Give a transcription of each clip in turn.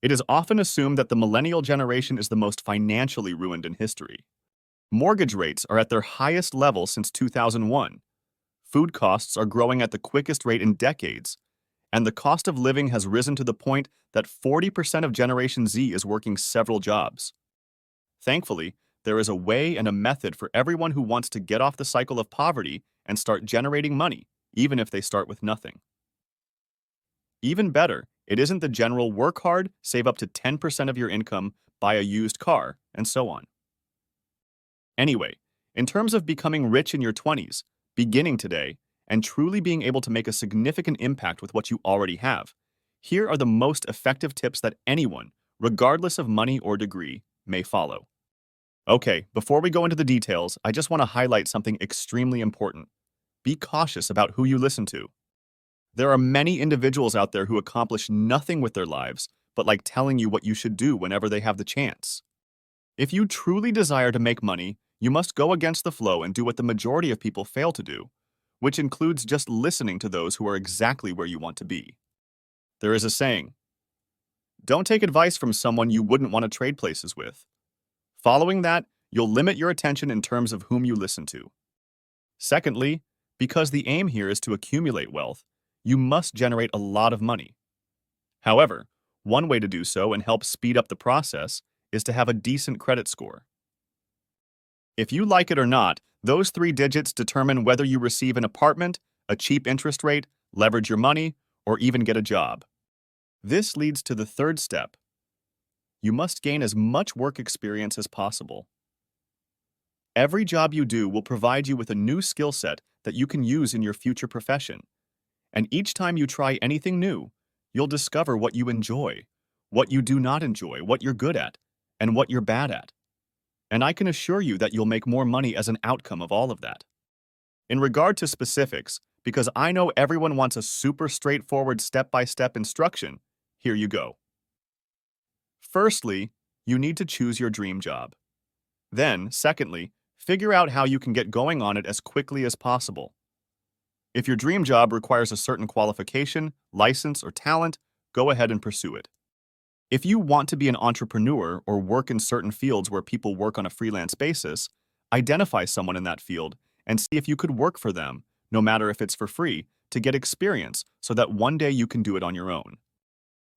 It is often assumed that the millennial generation is the most financially ruined in history. Mortgage rates are at their highest level since 2001. Food costs are growing at the quickest rate in decades, and the cost of living has risen to the point that 40% of Generation Z is working several jobs. Thankfully, there is a way and a method for everyone who wants to get off the cycle of poverty and start generating money, even if they start with nothing. Even better, it isn't the general work hard, save up to 10% of your income, buy a used car, and so on. Anyway, in terms of becoming rich in your 20s, beginning today, and truly being able to make a significant impact with what you already have, here are the most effective tips that anyone, regardless of money or degree, may follow. Okay, before we go into the details, I just want to highlight something extremely important. Be cautious about who you listen to. There are many individuals out there who accomplish nothing with their lives, but like telling you what you should do whenever they have the chance. If you truly desire to make money, you must go against the flow and do what the majority of people fail to do, which includes just listening to those who are exactly where you want to be. There is a saying, don't take advice from someone you wouldn't want to trade places with. Following that, you'll limit your attention in terms of whom you listen to. Secondly, because the aim here is to accumulate wealth, you must generate a lot of money. However, one way to do so and help speed up the process is to have a decent credit score. If you like it or not, those 3 digits determine whether you receive an apartment, a cheap interest rate, leverage your money, or even get a job. This leads to the third step. You must gain as much work experience as possible. Every job you do will provide you with a new skill set that you can use in your future profession. And each time you try anything new, you'll discover what you enjoy, what you do not enjoy, what you're good at, and what you're bad at. And I can assure you that you'll make more money as an outcome of all of that. In regard to specifics, because I know everyone wants a super straightforward step-by-step instruction, here you go. Firstly, you need to choose your dream job. Then, secondly, figure out how you can get going on it as quickly as possible. If your dream job requires a certain qualification, license, or talent, go ahead and pursue it. If you want to be an entrepreneur or work in certain fields where people work on a freelance basis, identify someone in that field and see if you could work for them, no matter if it's for free, to get experience so that one day you can do it on your own.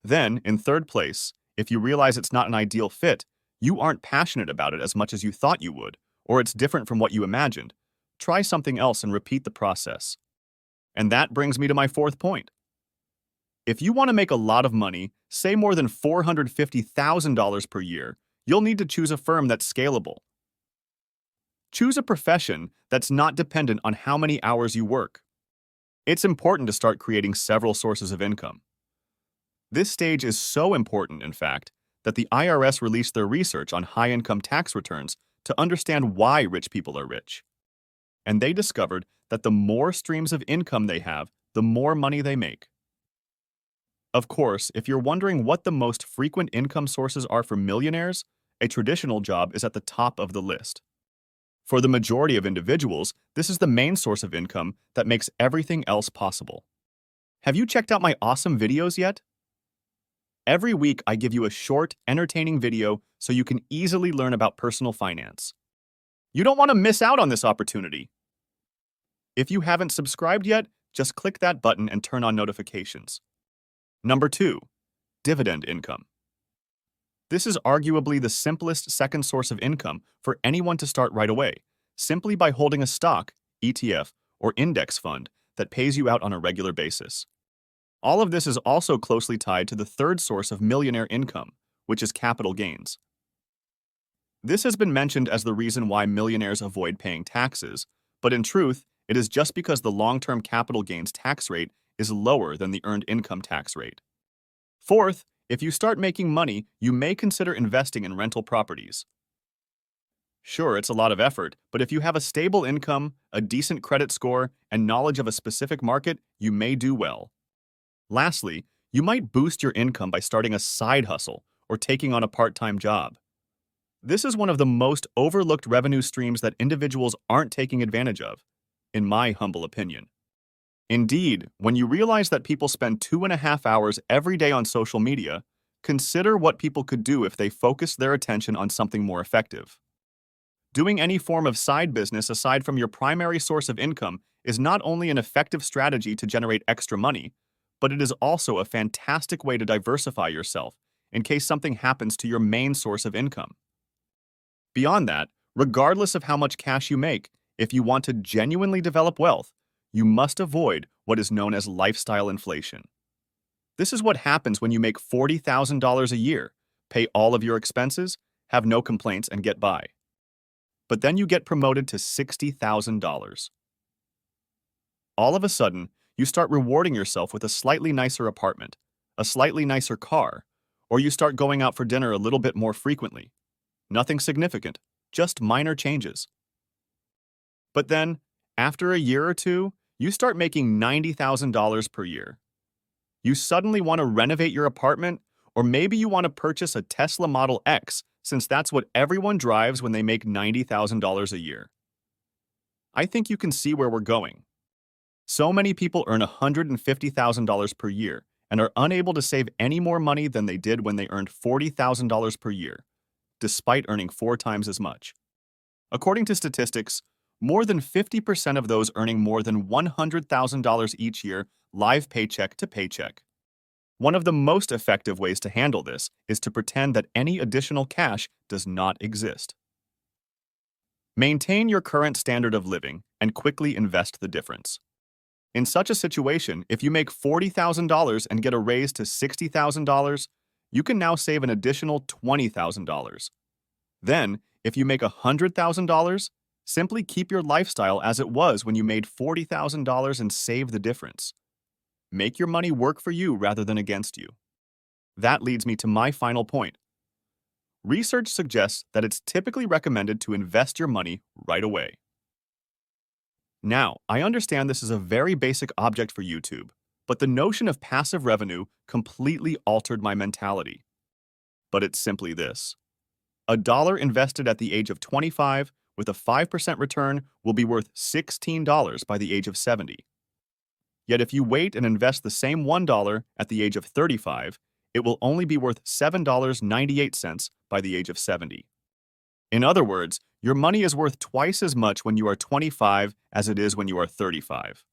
Then, in third place, if you realize it's not an ideal fit, you aren't passionate about it as much as you thought you would, or it's different from what you imagined, try something else and repeat the process. And that brings me to my fourth point. If you want to make a lot of money, say more than $450,000 per year, you'll need to choose a firm that's scalable. Choose a profession that's not dependent on how many hours you work. It's important to start creating several sources of income. This stage is so important, in fact, that the IRS released their research on high-income tax returns to understand why rich people are rich. And they discovered that the more streams of income they have, the more money they make. Of course, if you're wondering what the most frequent income sources are for millionaires, a traditional job is at the top of the list. For the majority of individuals, this is the main source of income that makes everything else possible. Have you checked out my awesome videos yet? Every week, I give you a short, entertaining video so you can easily learn about personal finance. You don't want to miss out on this opportunity. If you haven't subscribed yet, just click that button and turn on notifications. Number 2, dividend income. This is arguably the simplest second source of income for anyone to start right away, simply by holding a stock, ETF, or index fund that pays you out on a regular basis. All of this is also closely tied to the third source of millionaire income, which is capital gains. This has been mentioned as the reason why millionaires avoid paying taxes, but in truth, it is just because the long-term capital gains tax rate is lower than the earned income tax rate. Fourth, if you start making money, you may consider investing in rental properties. Sure, it's a lot of effort, but if you have a stable income, a decent credit score, and knowledge of a specific market, you may do well. Lastly, you might boost your income by starting a side hustle or taking on a part-time job. This is one of the most overlooked revenue streams that individuals aren't taking advantage of, in my humble opinion. Indeed, when you realize that people spend 2.5 hours every day on social media, Consider what people could do if they focused their attention on something more effective. Doing any form of side business aside from your primary source of income is not only an effective strategy to generate extra money, but it is also a fantastic way to diversify yourself in case something happens to your main source of income. Beyond that, regardless of how much cash you make, if you want to genuinely develop wealth, you must avoid what is known as lifestyle inflation. This is what happens when you make $40,000 a year, pay all of your expenses, have no complaints, and get by. But then you get promoted to $60,000. All of a sudden, you start rewarding yourself with a slightly nicer apartment, a slightly nicer car, or you start going out for dinner a little bit more frequently. Nothing significant, just minor changes. But then, after a year or two, you start making $90,000 per year. You suddenly want to renovate your apartment, or maybe you want to purchase a Tesla Model X, since that's what everyone drives when they make $90,000 a year. I think you can see where we're going. So many people earn $150,000 per year and are unable to save any more money than they did when they earned $40,000 per year, despite earning 4 times as much. According to statistics, more than 50% of those earning more than $100,000 each year live paycheck to paycheck. One of the most effective ways to handle this is to pretend that any additional cash does not exist. Maintain your current standard of living and quickly invest the difference. In such a situation, if you make $40,000 and get a raise to $60,000, you can now save an additional $20,000. Then, if you make $100,000, simply keep your lifestyle as it was when you made $40,000 and save the difference. Make your money work for you rather than against you. That leads me to my final point. Research suggests that it's typically recommended to invest your money right away. Now, I understand this is a very basic object for YouTube, but the notion of passive revenue completely altered my mentality. But it's simply this. A dollar invested at the age of 25 with a 5% return will be worth $16 by the age of 70. Yet if you wait and invest the same $1 at the age of 35, it will only be worth $7.98 by the age of 70. In other words, your money is worth twice as much when you are 25 as it is when you are 35.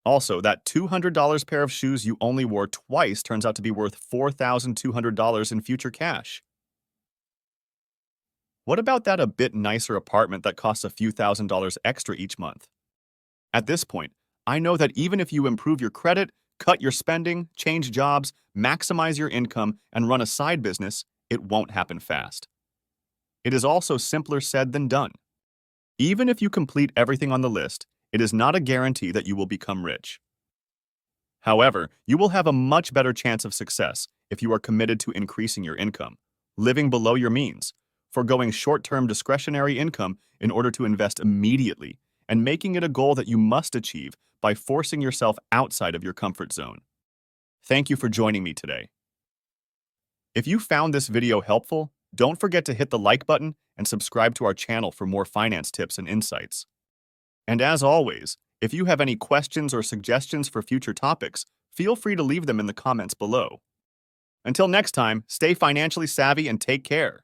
Also, that $200 pair of shoes you only wore twice turns out to be worth $4,200 in future cash. What about that a bit nicer apartment that costs a few $1,000s extra each month? At this point, I know that even if you improve your credit, cut your spending, change jobs, maximize your income, and run a side business, it won't happen fast. It is also simpler said than done. Even if you complete everything on the list, it is not a guarantee that you will become rich. However, you will have a much better chance of success if you are committed to increasing your income, living below your means, foregoing short-term discretionary income in order to invest immediately, and making it a goal that you must achieve by forcing yourself outside of your comfort zone. Thank you for joining me today. If you found this video helpful, don't forget to hit the like button and subscribe to our channel for more finance tips and insights. And as always, if you have any questions or suggestions for future topics, feel free to leave them in the comments below. Until next time, stay financially savvy and take care.